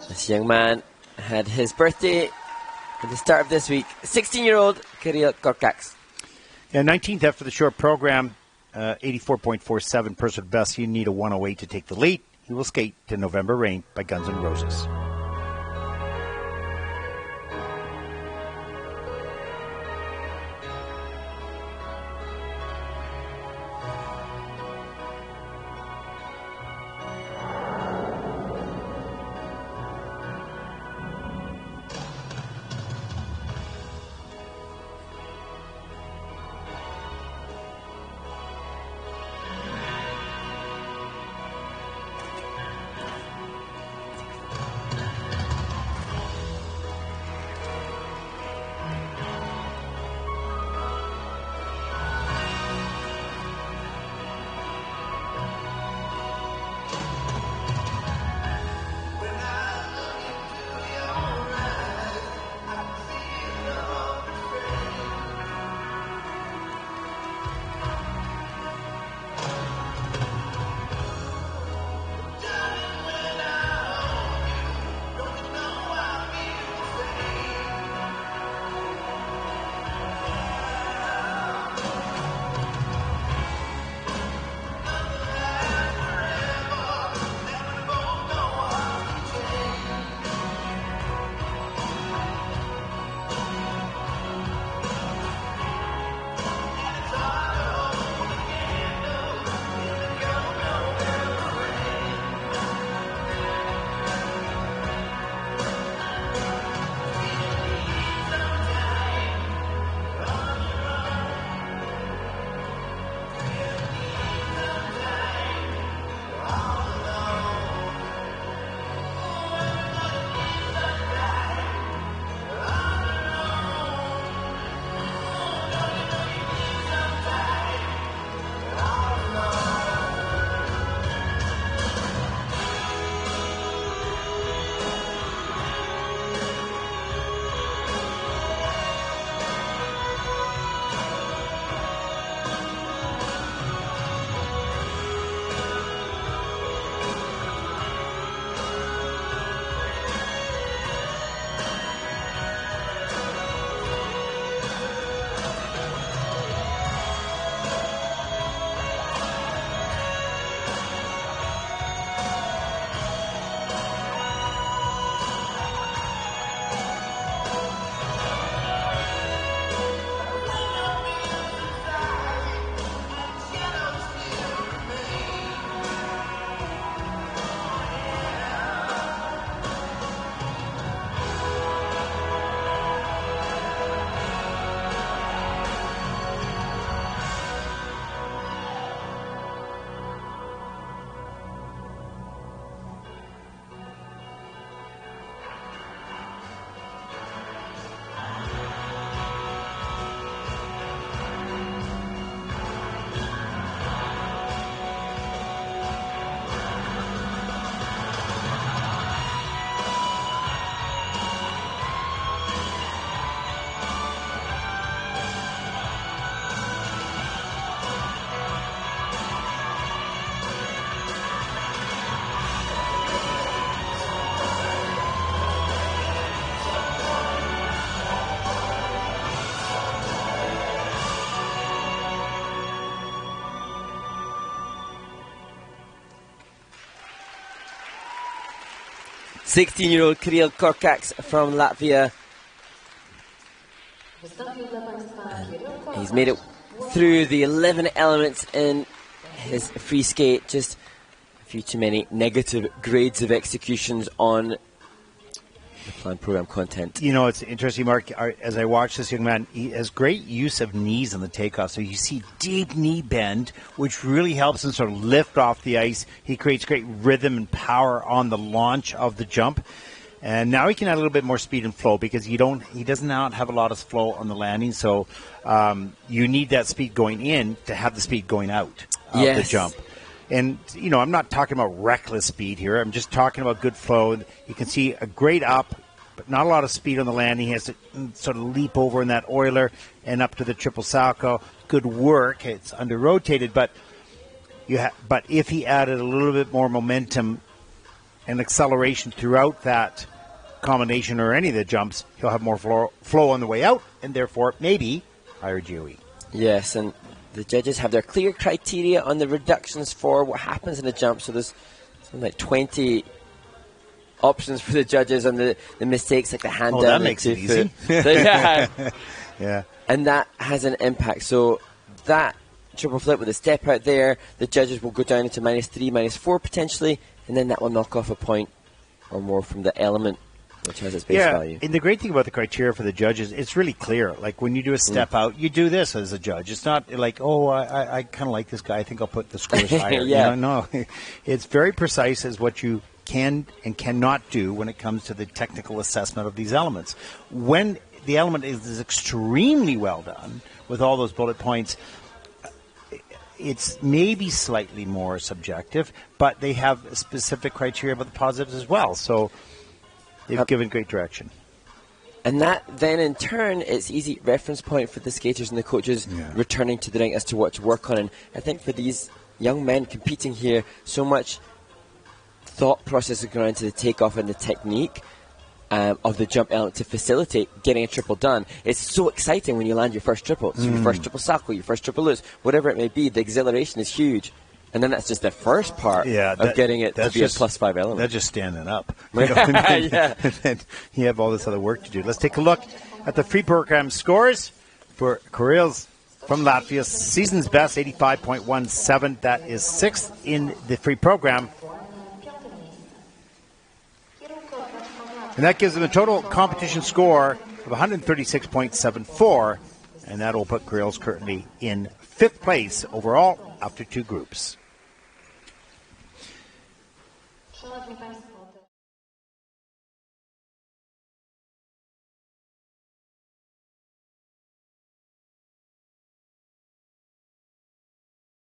This young man had his birthday at the start of this week. 16-year-old Kirills KORKACS. Yeah, 19th after the short program, 84.47 personal best. You need a 108 to take the lead. He will skate to November Rain by Guns N' Roses. Sixteen-year-old Kirills KORKACS from Latvia. And he's made it through the 11 elements in his free skate. Just a few too many negative grades of executions on the planned program content. You know, it's interesting, Mark, as I watch this young man, he has great use of knees on the takeoff. So you see deep knee bend, which really helps him sort of lift off the ice. He creates great rhythm and power on the launch of the jump. And now he can add a little bit more speed and flow because he does not have a lot of flow on the landing. So you need that speed going in to have the speed going out of the jump. And, you know, I'm not talking about reckless speed here. I'm just talking about good flow. You can see a great up, but not a lot of speed on the landing. He has to sort of leap over in that Euler and up to the triple salchow. Good work. It's under-rotated, but if he added a little bit more momentum and acceleration throughout that combination or any of the jumps, he'll have more flow on the way out, and therefore maybe higher GOE. Yes, and the judges have their clear criteria on the reductions for what happens in a jump. So there's something like 20 options for the judges on the mistakes, like the hand down. That makes it easy. Yeah. And that has an impact. So that triple flip with a step out there, the judges will go down into -3, -4 potentially, and then that will knock off a point or more from the element, which has its base value. And the great thing about the criteria for the judges, it's really clear. Like when you do a step out, you do this as a judge. It's not like, oh, I kind of like this guy. I think I'll put the scores higher. No. It's very precise as what you can and cannot do when it comes to the technical assessment of these elements. When the element is extremely well done with all those bullet points, it's maybe slightly more subjective, but they have specific criteria about the positives as well. So they've given great direction. And that then in turn, it's easy reference point for the skaters and the coaches returning to the ring as to what to work on. And I think for these young men competing here, so much thought process is going into the takeoff and the technique of the jump element to facilitate getting a triple done. It's so exciting when you land your first triple. So your first triple sacco, your first triple loose, whatever it may be, the exhilaration is huge. And then that's just the first part of getting it to be a +5 element. That's just standing up. And then you have all this other work to do. Let's take a look at the free program scores for Kirills from Latvia. Season's best, 85.17. That is 6th in the free program. And that gives them a total competition score of 136.74. And that will put Kirills currently in 5th place overall after 2 groups.